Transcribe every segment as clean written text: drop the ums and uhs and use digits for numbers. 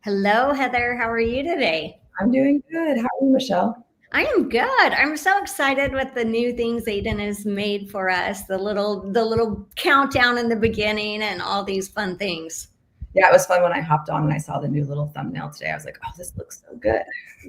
Hello, Heather. How are you today? I'm doing good. How are you, Michelle? I am good. I'm so excited with the new things Aiden has made for us, the little countdown in the beginning and all these fun things. Yeah, it was fun when I hopped on and I saw the new little thumbnail today. I was like, oh, this looks so good.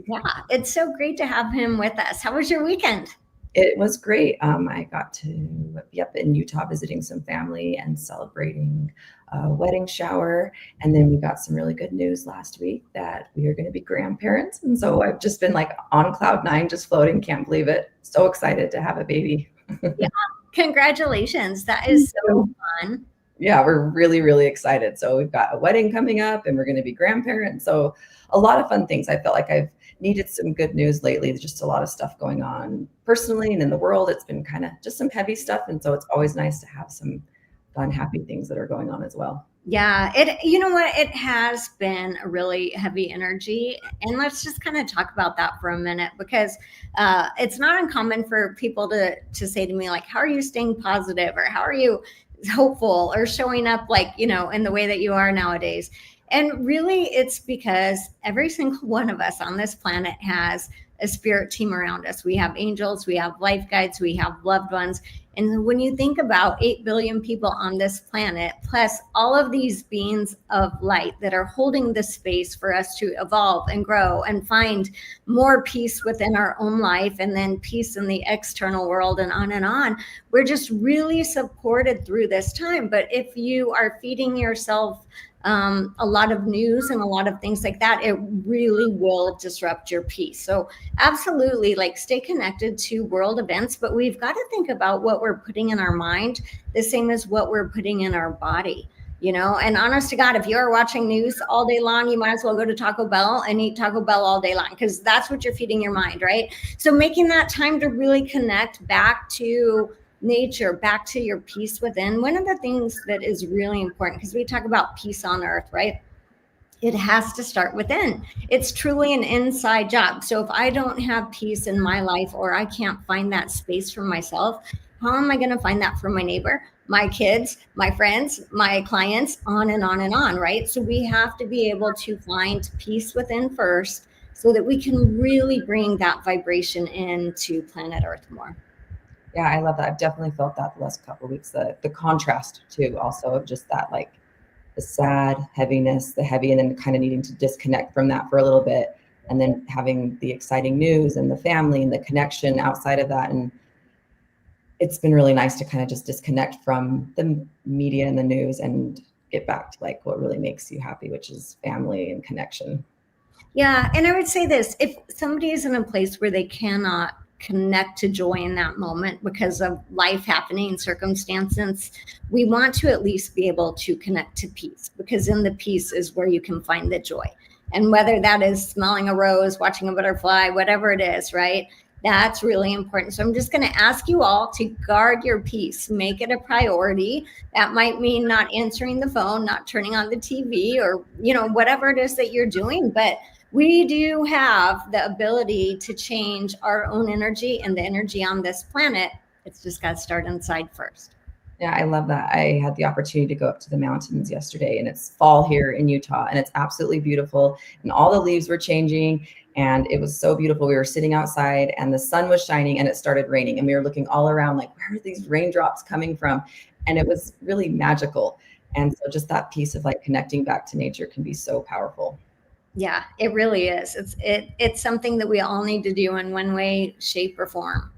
Yeah, it's so great to have him with us. How was your weekend? It was great. I got to be up in Utah visiting some family and celebrating a wedding shower. And then we got some really good news last week that we are going to be grandparents. And so I've just been like on cloud nine, just floating. Can't believe it. So excited to have a baby. Yeah, congratulations. That is so fun. Yeah, we're really, really excited. So we've got a wedding coming up and we're going to be grandparents. So a lot of fun things. I felt like I've needed some good news lately. There's just a lot of stuff going on personally and in the world. It's been kind of just some heavy stuff. And so it's always nice to have some fun, happy things that are going on as well. Yeah, you know what? It has been a really heavy energy. And let's just kind of talk about that for a minute because it's not uncommon for people to say to me, like, how are you staying positive or how are you hopeful or showing up like, in the way that you are nowadays? And really, it's because every single one of us on this planet has a spirit team around us. We have angels, we have life guides, we have loved ones. And when you think about 8 billion people on this planet, plus all of these beings of light that are holding the space for us to evolve and grow and find more peace within our own life and then peace in the external world and on, we're just really supported through this time. But if you are feeding yourself a lot of news and a lot of things like that, it really will disrupt your peace. So absolutely, like, stay connected to world events, but we've got to think about what we're putting in our mind the same as what we're putting in our body. And honest to God, if you're watching news all day long, you might as well go to Taco Bell and eat Taco Bell all day long because that's what you're feeding your mind, right? So making that time to really connect back to nature, back to your peace within. One of the things that is really important, because we talk about peace on earth, right? It has to start within. It's truly an inside job. So if I don't have peace in my life or I can't find that space for myself, how am I going to find that for my neighbor, my kids, my friends, my clients, on and on and on, right? So we have to be able to find peace within first so that we can really bring that vibration into planet Earth more. Yeah, I love that. I've definitely felt that the last couple of weeks. The contrast too, also of just that like the sad heaviness, the heavy, and then kind of needing to disconnect from that for a little bit, and then having the exciting news and the family and the connection outside of that. And it's been really nice to kind of just disconnect from the media and the news and get back to like what really makes you happy, which is family and connection. Yeah. And I would say this, if somebody is in a place where they cannot connect to joy in that moment because of life happening, circumstances, we want to at least be able to connect to peace because in the peace is where you can find the joy. And whether that is smelling a rose, watching a butterfly, whatever it is, right? That's really important. So I'm just going to ask you all to guard your peace, make it a priority. That might mean not answering the phone, not turning on the TV, or, whatever it is that you're doing. But we do have the ability to change our own energy and the energy on this planet. It's just got to start inside first. Yeah, I love that. I had the opportunity to go up to the mountains yesterday, and it's fall here in Utah, and it's absolutely beautiful. And all the leaves were changing, and it was so beautiful. We were sitting outside, and the sun was shining, and it started raining. And we were looking all around, like, where are these raindrops coming from? And it was really magical. And so just that piece of like connecting back to nature can be so powerful. Yeah, it really is. It's something that we all need to do in one way, shape, or form.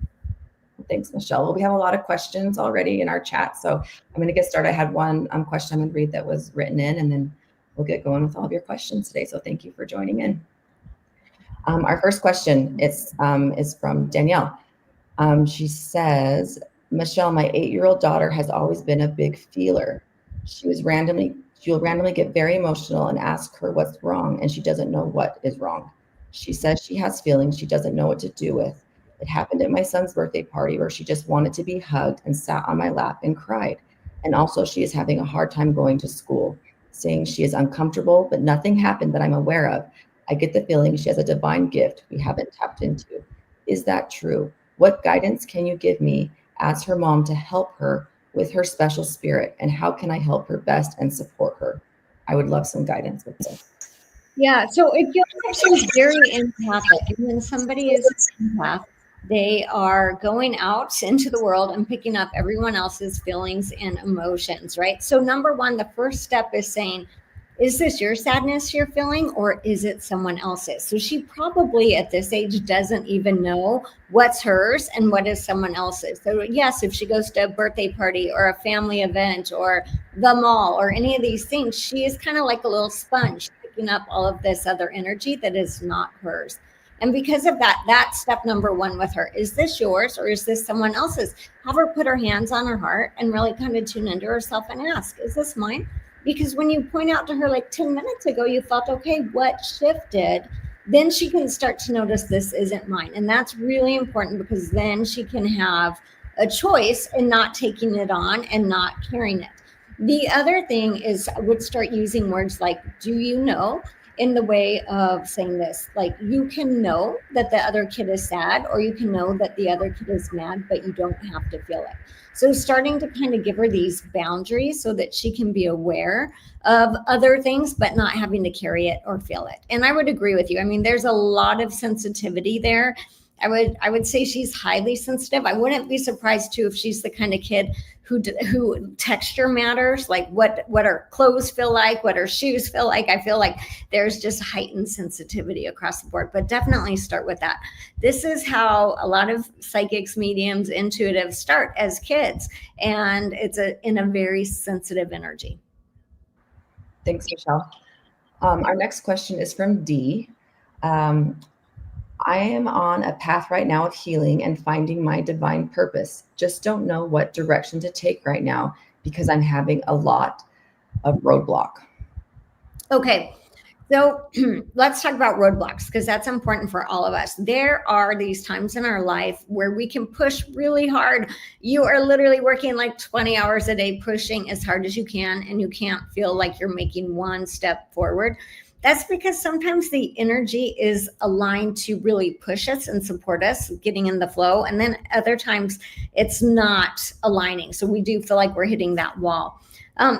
Thanks, Michelle. Well, we have a lot of questions already in our chat, so I'm going to get started. I had one question I'm going to read that was written in, and then we'll get going with all of your questions today. So thank you for joining in. Our first question is from Danielle. She says, Michelle, my 8-year-old daughter has always been a big feeler. She'll randomly get very emotional and ask her what's wrong, and she doesn't know what is wrong. She says she has feelings she doesn't know what to do with. It happened at my son's birthday party where she just wanted to be hugged and sat on my lap and cried. And also she is having a hard time going to school, saying she is uncomfortable, but nothing happened that I'm aware of. I get the feeling she has a divine gift we haven't tapped into. Is that true? What guidance can you give me as her mom to help her with her special spirit? And how can I help her best and support her? I would love some guidance with this. Yeah, so it feels like she's very empathic. And when somebody is an empath, they are going out into the world and picking up everyone else's feelings and emotions, right? So, number one, the first step is saying, is this your sadness you're feeling, or is it someone else's? So, she probably at this age doesn't even know what's hers and what is someone else's. So, yes, if she goes to a birthday party or a family event or the mall or any of these things, she is kind of like a little sponge picking up all of this other energy that is not hers. And because of that, that's step number one with her. Is this yours or is this someone else's? Have her put her hands on her heart and really kind of tune into herself and ask, is this mine? Because when you point out to her like 10 minutes ago, you felt, okay, what shifted? Then she can start to notice this isn't mine. And that's really important because then she can have a choice in not taking it on and not carrying it. The other thing is I would start using words like, do you know? In the way of saying this, like you can know that the other kid is sad, or you can know that the other kid is mad, but you don't have to feel it. So starting to kind of give her these boundaries so that she can be aware of other things, but not having to carry it or feel it. And I would agree with you. I mean, there's a lot of sensitivity there. I would say she's highly sensitive. I wouldn't be surprised too if she's the kind of kid who texture matters, like what her clothes feel like, what her shoes feel like. I feel like there's just heightened sensitivity across the board, but definitely start with that. This is how a lot of psychics, mediums, intuitives start as kids, and it's in a very sensitive energy. Thanks, Michelle. Our next question is from D. I am on a path right now of healing and finding my divine purpose. Just don't know what direction to take right now because I'm having a lot of roadblock. Okay. So let's talk about roadblocks because that's important for all of us. There are these times in our life where we can push really hard. You are literally working like 20 hours a day, pushing as hard as you can, and you can't feel like you're making one step forward. That's because sometimes the energy is aligned to really push us and support us, getting in the flow. And then other times it's not aligning. So we do feel like we're hitting that wall.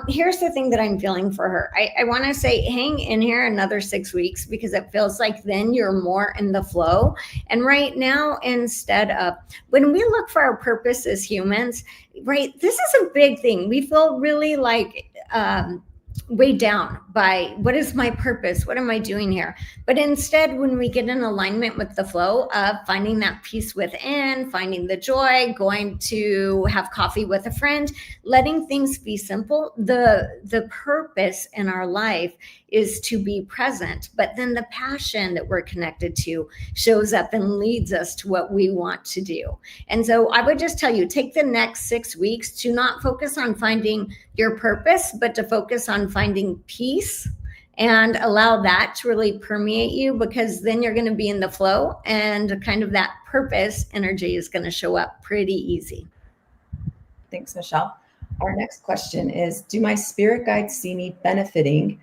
Here's the thing that I'm feeling for her. I want to say hang in here another 6 weeks because it feels like then you're more in the flow. And right now, instead of when we look for our purpose as humans, right, this is a big thing. We feel really like weighed down by what is my purpose? What am I doing here? But instead, when we get in alignment with the flow of finding that peace within, finding the joy, going to have coffee with a friend, letting things be simple, the purpose in our life is to be present. But then the passion that we're connected to shows up and leads us to what we want to do. And so I would just tell you, take the next 6 weeks to not focus on finding your purpose, but to focus on finding peace and allow that to really permeate you, because then you're going to be in the flow and kind of that purpose energy is going to show up pretty easy. Thanks, Michelle. Our next question is, do my spirit guides see me benefiting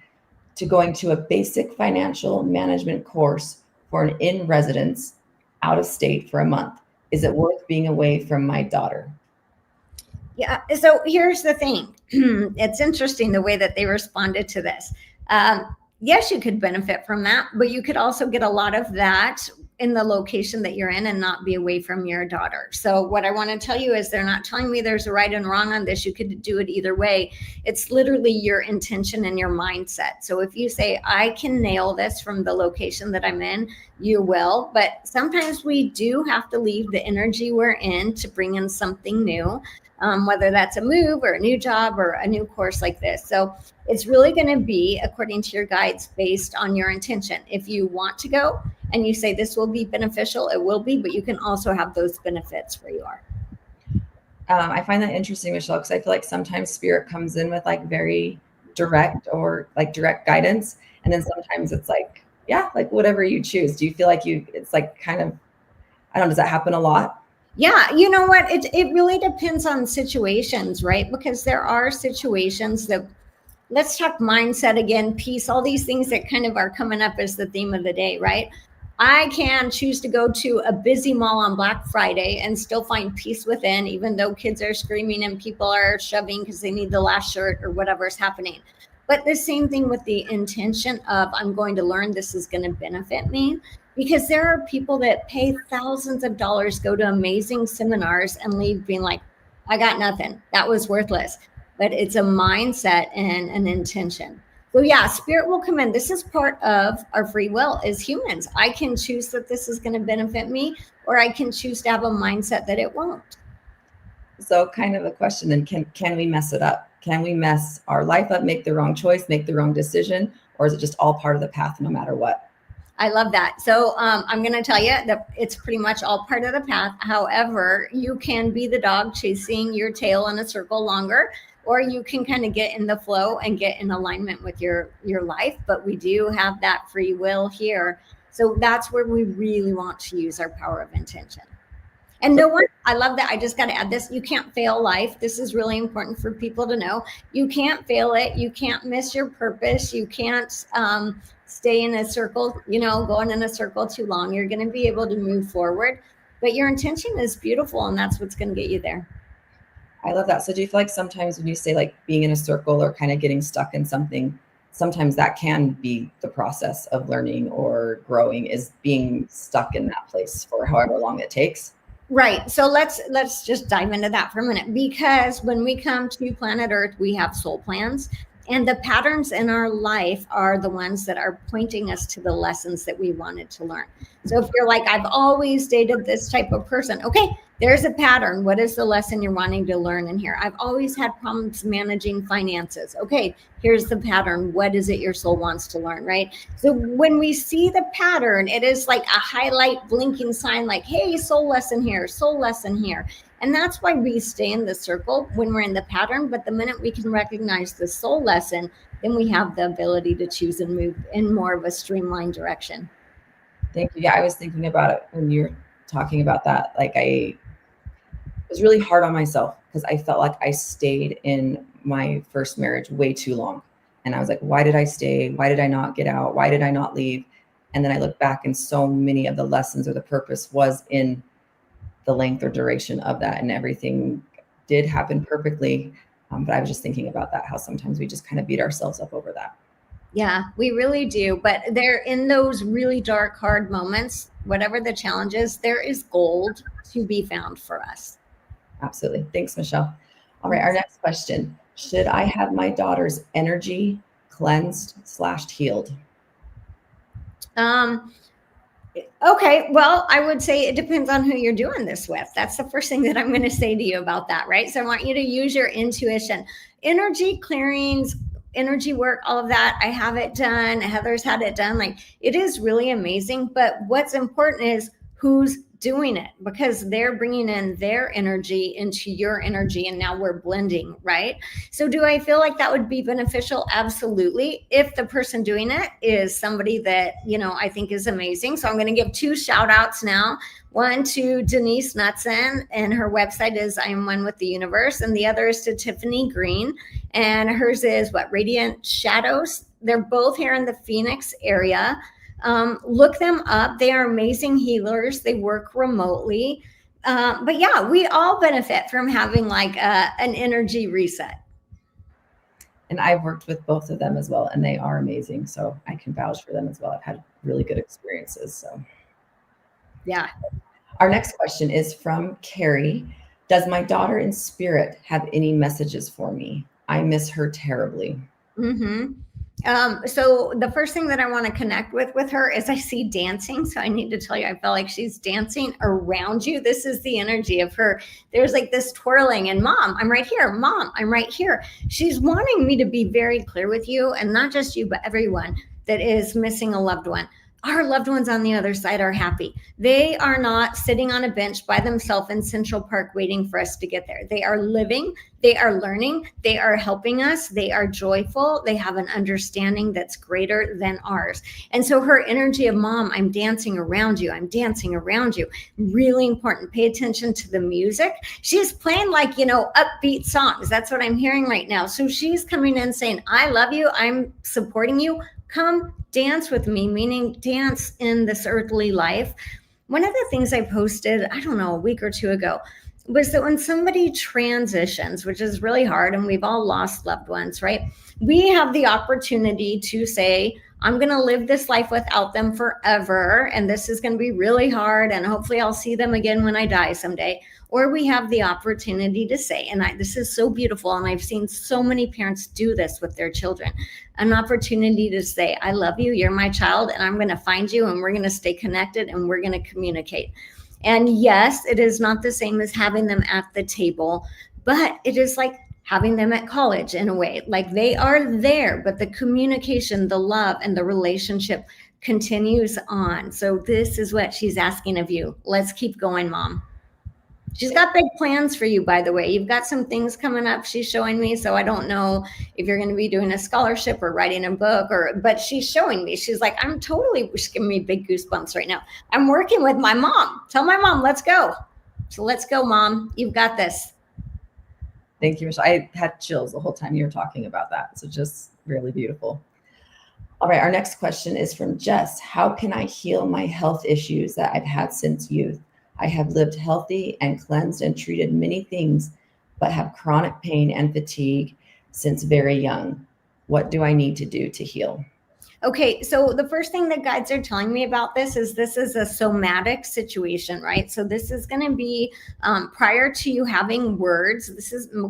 to going to a basic financial management course for an in-residence out of state for a month? Is it worth being away from my daughter? Yeah. So here's the thing. It's interesting the way that they responded to this. Yes, you could benefit from that, but you could also get a lot of that in the location that you're in and not be away from your daughter. So what I want to tell you is they're not telling me there's a right and wrong on this. You could do it either way. It's literally your intention and your mindset. So if you say, I can nail this from the location that I'm in, you will. But sometimes we do have to leave the energy we're in to bring in something new. Whether that's a move or a new job or a new course like this. So it's really going to be, according to your guides, based on your intention. If you want to go and you say this will be beneficial, it will be, but you can also have those benefits where you are. I find that interesting, Michelle, because I feel like sometimes spirit comes in with like very direct or like direct guidance. And then sometimes it's like, yeah, like whatever you choose. Do you feel like it's like kind of, I don't know, does that happen a lot? Yeah, you know what? It really depends on situations, right? Because there are situations that, let's talk mindset again, peace, all these things that kind of are coming up as the theme of the day, right? I can choose to go to a busy mall on Black Friday and still find peace within, even though kids are screaming and people are shoving because they need the last shirt or whatever's happening. But the same thing with the intention of I'm going to learn, this is going to benefit me. Because there are people that pay thousands of dollars, go to amazing seminars, and leave being like, I got nothing. That was worthless. But it's a mindset and an intention. So yeah, spirit will come in. This is part of our free will as humans. I can choose that this is going to benefit me, or I can choose to have a mindset that it won't. So kind of a question then, can we mess it up? Can we mess our life up, make the wrong choice, make the wrong decision? Or is it just all part of the path no matter what? I love that. So I'm going to tell you that it's pretty much all part of the path. However, you can be the dog chasing your tail in a circle longer, or you can kind of get in the flow and get in alignment with your life. But we do have that free will here. So that's where we really want to use our power of intention. And no one, I love that. I just got to add this. You can't fail life. This is really important for people to know. You can't fail it. You can't miss your purpose. You can't stay in a circle, going in a circle too long. You're going to be able to move forward. But your intention is beautiful, and that's what's going to get you there. I love that. So do you feel like sometimes when you say like being in a circle or kind of getting stuck in something, sometimes that can be the process of learning or growing, is being stuck in that place for however long it takes? Right. So let's just dive into that for a minute, because when we come to planet Earth, we have soul plans, and the patterns in our life are the ones that are pointing us to the lessons that we wanted to learn. So if you're like, I've always dated this type of person, okay, there's a pattern. What is the lesson you're wanting to learn in here? I've always had problems managing finances. Okay, here's the pattern. What is it your soul wants to learn, right? So when we see the pattern, it is like a highlight blinking sign like, hey, soul lesson here, soul lesson here. And that's why we stay in the circle when we're in the pattern. But the minute we can recognize the soul lesson, then we have the ability to choose and move in more of a streamlined direction. Thank you. Yeah, I was thinking about it when you're talking about that. Like I was really hard on myself because I felt like I stayed in my first marriage way too long. And I was like, why did I stay? Why did I not get out? Why did I not leave? And then I look back and so many of the lessons or the purpose was in the length or duration of that, and everything did happen perfectly. But I was just thinking about that, how sometimes we just kind of beat ourselves up over that. Yeah, we really do. But they're in those really dark, hard moments, whatever the challenge is, there is gold to be found for us. Absolutely. Thanks, Michelle. All right. Our next question. Should I have my daughter's energy cleansed/healed? Okay, well, I would say it depends on who you're doing this with. That's the first thing that I'm going to say to you about that, right? So I want you to use your intuition. Energy clearings, energy work, all of that. I have it done. Heather's had it done. Like, it is really amazing. But what's important is who's doing it, because they're bringing in their energy into your energy, and now we're blending, right? So do I feel like that would be beneficial? Absolutely. If the person doing it is somebody that, I think is amazing. So I'm going to give 2 shout outs now. One to Denise Knutson, and her website is I Am One with the Universe. And the other is to Tiffany Green, and hers is Radiant Shadows. They're both here in the Phoenix area. Look them up. They are amazing healers. They work remotely. But yeah, we all benefit from having like an energy reset. And I've worked with both of them as well, and they are amazing. So I can vouch for them as well. I've had really good experiences. So yeah. Our next question is from Carrie. Does my daughter in spirit have any messages for me? I miss her terribly. Mm-hmm. So the first thing that I want to connect with her is I see dancing. So I need to tell you, I feel like she's dancing around you. This is the energy of her. There's like this twirling, and Mom, I'm right here. Mom, I'm right here. She's wanting me to be very clear with you, and not just you, but everyone that is missing a loved one. Our loved ones on the other side are happy. They are not sitting on a bench by themselves in Central Park waiting for us to get there. They are living, they are learning, they are helping us, they are joyful, they have an understanding that's greater than ours. And so her energy of Mom, I'm dancing around you, I'm dancing around you. Really important. Pay attention to the music. She's playing like, upbeat songs. That's what I'm hearing right now. So she's coming in saying, I love you, I'm supporting you. Come dance with me, meaning dance in this earthly life. One of the things I posted, I don't know, a week or 2 ago, was that when somebody transitions, which is really hard, and we've all lost loved ones, right? We have the opportunity to say, I'm going to live this life without them forever, and this is going to be really hard, and hopefully I'll see them again when I die someday. Or we have the opportunity to say, and this is so beautiful, and I've seen so many parents do this with their children, an opportunity to say, I love you, you're my child, and I'm going to find you, and we're going to stay connected, and we're going to communicate. And yes, it is not the same as having them at the table, but it is like having them at college in a way. Like they are there, but the communication, the love, and the relationship continues on. So this is what she's asking of you. Let's keep going, Mom. She's got big plans for you, by the way. You've got some things coming up she's showing me. So I don't know if you're going to be doing a scholarship or writing a book, but she's showing me. She's like, she's giving me big goosebumps right now. I'm working with my mom. Tell my mom, let's go. So let's go, Mom. You've got this. Thank you, Michelle. I had chills the whole time you were talking about that. So just really beautiful. All right. Our next question is from Jess. How can I heal my health issues that I've had since youth? I have lived healthy and cleansed and treated many things, but have chronic pain and fatigue since very young. What do I need to do to heal? Okay, so the first thing that guides are telling me about this is a somatic situation, right? So this is going to be prior to you having words.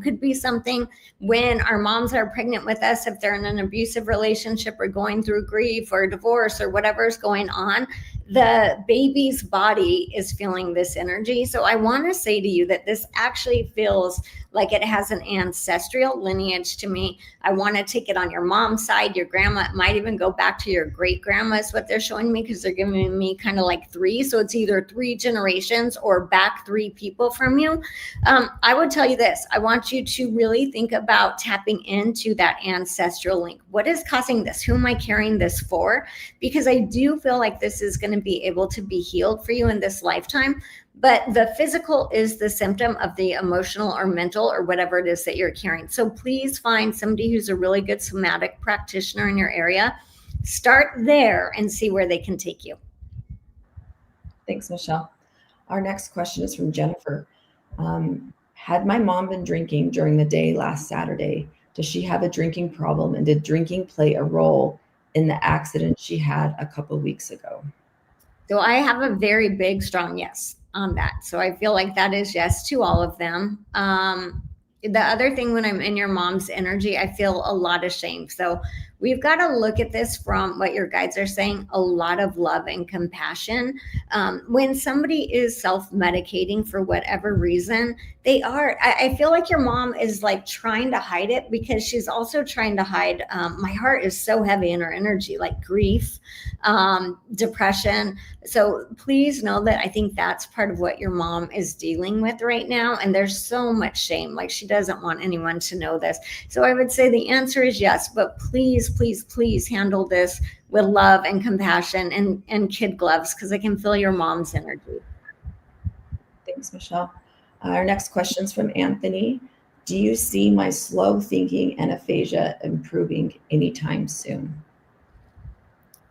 Could be something when our moms are pregnant with us, if they're in an abusive relationship or going through grief or divorce or whatever's going on, the baby's body is feeling this energy. So I want to say to you that this actually feels like it has an ancestral lineage to me. I want to take it on your mom's side, your grandma. It might even go back to your great grandma is what they're showing me, because they're giving me kind of like 3. So it's either 3 generations or back 3 people from you. I would tell you this. I want you to really think about tapping into that ancestral link. What is causing this? Who am I carrying this for? Because I do feel like this is going to be able to be healed for you in this lifetime. But the physical is the symptom of the emotional or mental or whatever it is that you're carrying. So please find somebody who's a really good somatic practitioner in your area. Start there and see where they can take you. Thanks, Michelle. Our next question is from Jennifer. Had my mom been drinking during the day last Saturday? Does she have a drinking problem? And did drinking play a role in the accident she had a couple of weeks ago? So I have a very big, strong yes on that. So I feel like that is yes to all of them. The other thing, when I'm in your mom's energy, I feel a lot of shame. So we've got to look at this from what your guides are saying, a lot of love and compassion. When somebody is self-medicating for whatever reason, I feel like your mom is like trying to hide it, because she's also trying to hide, my heart is so heavy in her energy, like grief, depression. So please know that I think that's part of what your mom is dealing with right now. And there's so much shame. Like, she doesn't want anyone to know this. So I would say the answer is yes, but please, please, please handle this with love and compassion and kid gloves, because I can feel your mom's energy. Thanks, Michelle. Our next question is from Anthony. Do you see my slow thinking and aphasia improving anytime soon?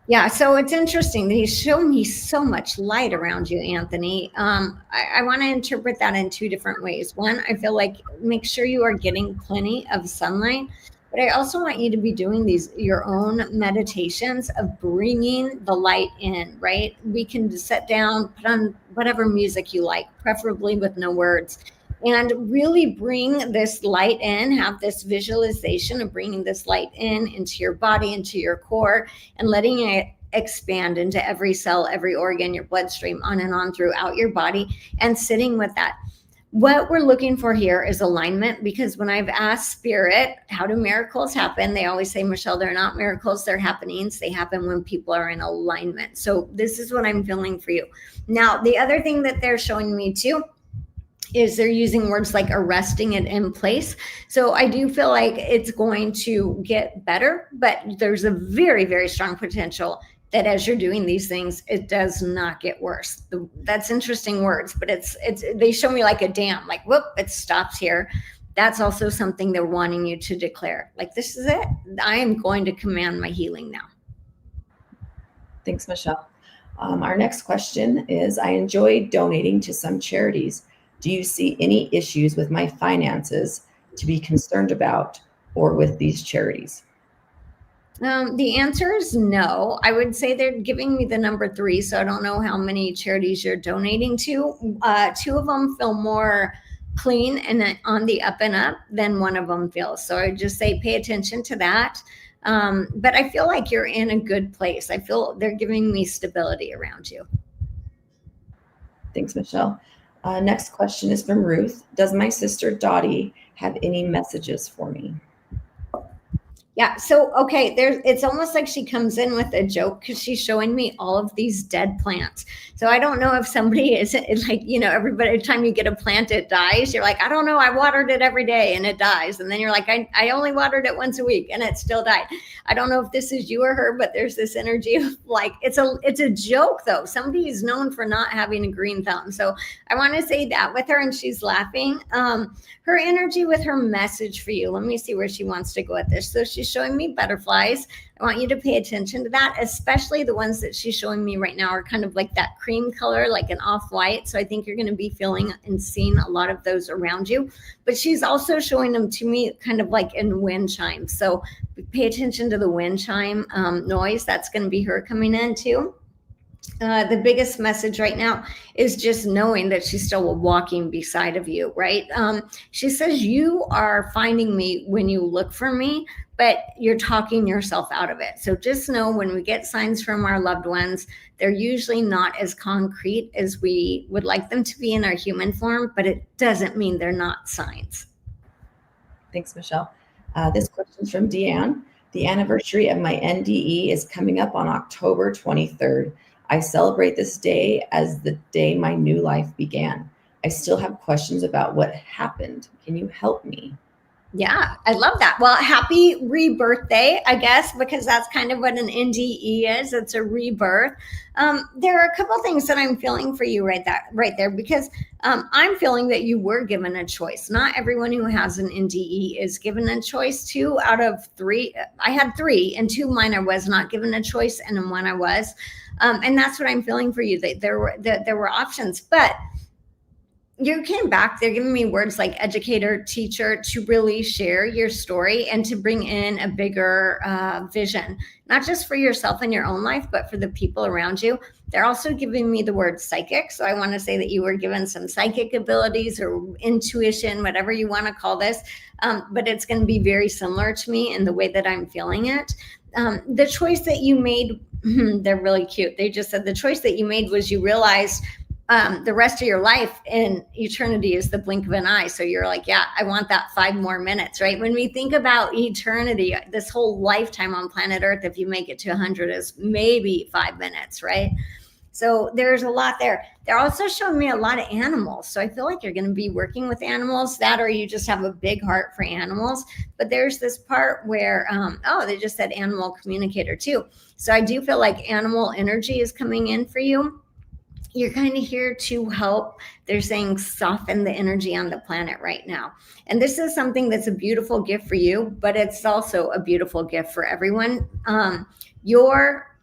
Yeah, so it's interesting that he's shown me so much light around you, Anthony. I want to interpret that in 2 different ways. One, I feel like make sure you are getting plenty of sunlight, but I also want you to be doing your own meditations of bringing the light in, right? We can sit down, put on whatever music you like, preferably with no words, and really bring this light in, have this visualization of bringing this light into your body, into your core, and letting it expand into every cell, every organ, your bloodstream, on and on throughout your body, and sitting with that. What we're looking for here is alignment, because when I've asked Spirit, how do miracles happen? They always say, Michelle, they're not miracles, they're happenings. They happen when people are in alignment. So this is what I'm feeling for you. Now, the other thing that they're showing me too is they're using words like arresting it in place. So I do feel like it's going to get better, but there's a very, very strong potential that as you're doing these things, it does not get worse. That's interesting words, but they show me like a dam, like, whoop, it stops here. That's also something they're wanting you to declare. Like, this is it. I am going to command my healing now. Thanks, Michelle. Our next question is, I enjoy donating to some charities. Do you see any issues with my finances to be concerned about or with these charities? The answer is no. I would say they're giving me the number 3, so I don't know how many charities you're donating to. 2 of them feel more clean and on the up and up than one of them feels. So I would just say pay attention to that. But I feel like you're in a good place. I feel they're giving me stability around you. Thanks, Michelle. Next question is from Ruth. Does my sister Dottie have any messages for me? Yeah. So, okay, it's almost like she comes in with a joke because she's showing me all of these dead plants. So I don't know if somebody is like, every time you get a plant, it dies. You're like, I don't know. I watered it every day and it dies. And then you're like, I only watered it once a week and it still died. I don't know if this is you or her, but there's this energy of like, it's a joke though. Somebody is known for not having a green thumb. So I want to say that with her and she's laughing. Her energy with her message for you. Let me see where she wants to go with this. So she's showing me butterflies. I want you to pay attention to that, especially the ones that she's showing me right now are kind of like that cream color, like an off-white. So I think you're going to be feeling and seeing a lot of those around you. But she's also showing them to me kind of like in wind chimes. So pay attention to the wind chime noise. That's going to be her coming in too. The biggest message right now is just knowing that she's still walking beside of you, right? She says you are finding me when you look for me, but you're talking yourself out of it. So just know when we get signs from our loved ones, they're usually not as concrete as we would like them to be in our human form, but it doesn't mean they're not signs. Thanks, Michelle. This question is from Deanne. The anniversary of my NDE is coming up on October 23rd. I celebrate this day as the day my new life began. I still have questions about what happened. Can you help me? Yeah, I love that. Well, happy rebirthday, I guess, because that's kind of what an NDE is. It's a rebirth. There are a couple things that I'm feeling for you right there, because I'm feeling that you were given a choice. Not everyone who has an NDE is given a choice. 2 out of 3, I had 3, and 2 mine I was not given a choice, and in 1 I was. And that's what I'm feeling for you. That there were options, but you came back. They're giving me words like educator, teacher, to really share your story and to bring in a bigger vision, not just for yourself and your own life, but for the people around you. They're also giving me the word psychic. So I want to say that you were given some psychic abilities or intuition, whatever you want to call this. But it's going to be very similar to me in the way that I'm feeling it. The choice that you made, they're really cute. They just said the choice that you made was you realized the rest of your life in eternity is the blink of an eye. So you're like, yeah, I want that 5 more minutes, right? When we think about eternity, this whole lifetime on planet Earth, if you make it to 100, is maybe 5 minutes, right? So there's a lot there. They're also showing me a lot of animals. So I feel like you're going to be working with animals, that or you just have a big heart for animals. But there's this part where, they just said animal communicator too. So I do feel like animal energy is coming in for you. You're kind of here to help. They're saying soften the energy on the planet right now. And this is something that's a beautiful gift for you, but it's also a beautiful gift for everyone.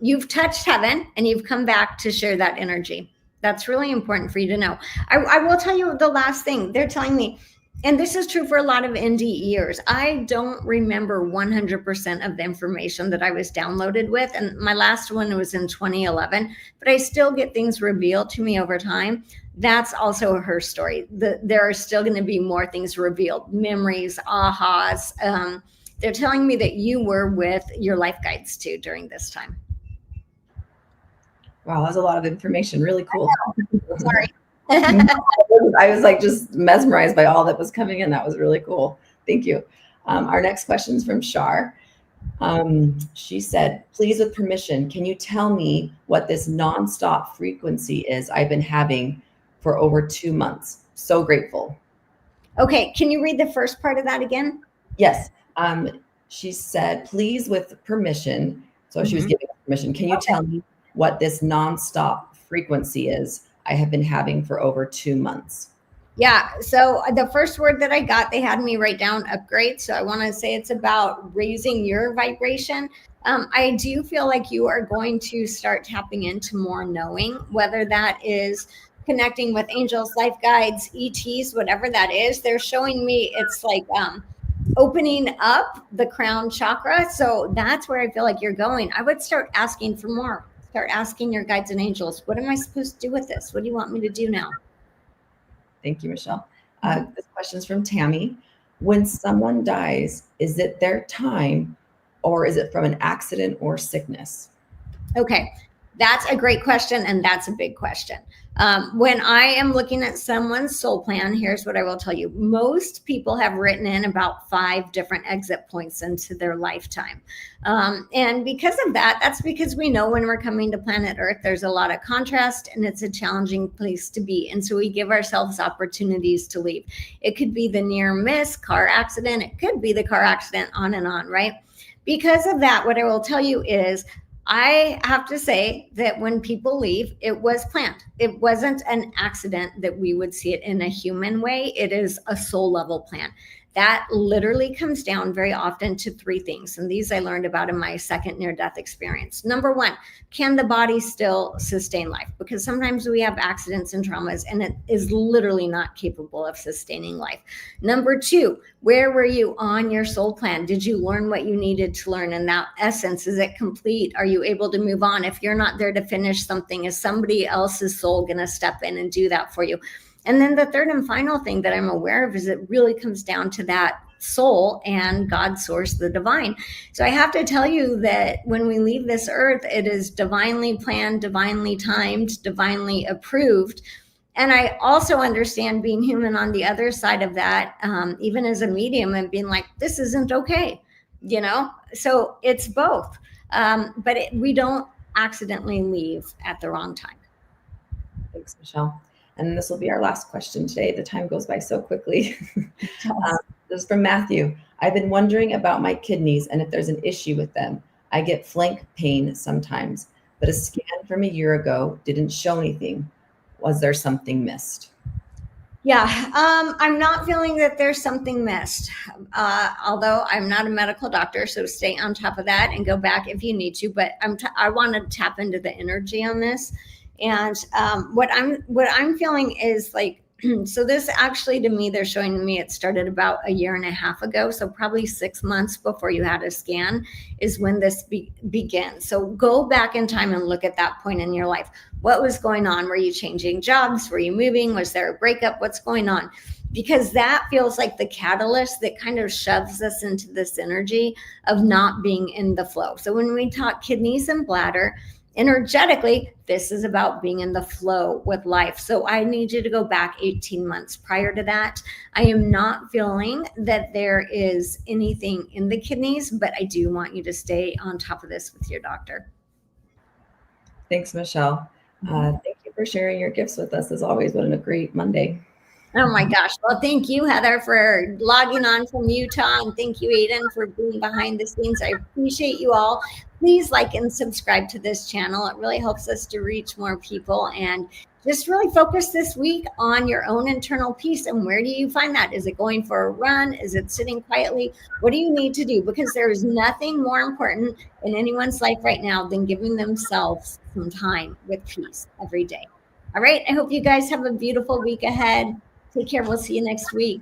You've touched heaven and you've come back to share that energy. That's really important for you to know. I will tell you the last thing. They're telling me, and this is true for a lot of NDEers, I don't remember 100% of the information that I was downloaded with. And my last one was in 2011, but I still get things revealed to me over time. That's also her story. There are still going to be more things revealed, memories, ahas. They're telling me that you were with your life guides too during this time. Wow, that's a lot of information. Really cool. Sorry. I was like just mesmerized by all that was coming in. That was really cool. Thank you. Our next question is from Shar. She said, please, with permission, can you tell me what this nonstop frequency is I've been having for over 2 months? So grateful. Okay. Can you read the first part of that again? Yes. She said, please, with permission. So she was giving permission. Can you tell me what this nonstop frequency is I have been having for over 2 months? Yeah. So the first word that I got, they had me write down upgrade. So I want to say it's about raising your vibration. I do feel like you are going to start tapping into more knowing, whether that is connecting with angels, life guides, ETs, whatever that is. They're showing me it's like opening up the crown chakra. So that's where I feel like you're going. I would start asking for more. Start asking your guides and angels, what am I supposed to do with this? What do you want me to do now? Thank you, Michelle. This question is from Tammy. When someone dies, is it their time or is it from an accident or sickness? Okay, that's a great question, and that's a big question. When I am looking at someone's soul plan, here's what I will tell you. Most people have written in about 5 different exit points into their lifetime. And because of that, that's because we know when we're coming to planet Earth, there's a lot of contrast and it's a challenging place to be. And so we give ourselves opportunities to leave. It could be the near miss car accident. It could be the car accident, on and on, right? Because of that, what I will tell you is I have to say that when people leave, it was planned. It wasn't an accident that we would see it in a human way. It is a soul level plan. That literally comes down very often to 3 things. And these I learned about in my second near-death experience. Number 1, can the body still sustain life? Because sometimes we have accidents and traumas and it is literally not capable of sustaining life. Number 2, where were you on your soul plan? Did you learn what you needed to learn? In that essence, is it complete? Are you able to move on? If you're not there to finish something, is somebody else's soul going to step in and do that for you? And then the third and final thing that I'm aware of is it really comes down to that soul and God source, the divine. So I have to tell you that when we leave this earth, it is divinely planned, divinely timed, divinely approved. And I also understand being human on the other side of that, even as a medium, and being like, this isn't okay, So it's both. But we don't accidentally leave at the wrong time. Thanks, Michelle. And this will be our last question today. The time goes by so quickly. This is from Matthew. I've been wondering about my kidneys and if there's an issue with them. I get flank pain sometimes, but a scan from a year ago didn't show anything. Was there something missed? Yeah, I'm not feeling that there's something missed, although I'm not a medical doctor, so stay on top of that and go back if you need to. But I want to tap into the energy on this. And what I'm feeling is like, so this actually, to me, they're showing me it started about a year and a half ago. So probably 6 months before you had a scan is when this begins. So go back in time and look at that point in your life. What was going on? Were you changing jobs? Were you moving? Was there a breakup? What's going on? Because that feels like the catalyst that kind of shoves us into this energy of not being in the flow. So when we talk kidneys and bladder, energetically, this is about being in the flow with life. So I need you to go back 18 months prior to that. I am not feeling that there is anything in the kidneys, but I do want you to stay on top of this with your doctor. Thanks, Michelle. Thank you for sharing your gifts with us as always. What a great Monday. Oh my gosh. Well, thank you, Heather, for logging on from Utah. And thank you, Aiden, for being behind the scenes. I appreciate you all. Please like and subscribe to this channel. It really helps us to reach more people. And just really focus this week on your own internal peace. And where do you find that? Is it going for a run? Is it sitting quietly? What do you need to do? Because there is nothing more important in anyone's life right now than giving themselves some time with peace every day. All right. I hope you guys have a beautiful week ahead. Take care. We'll see you next week.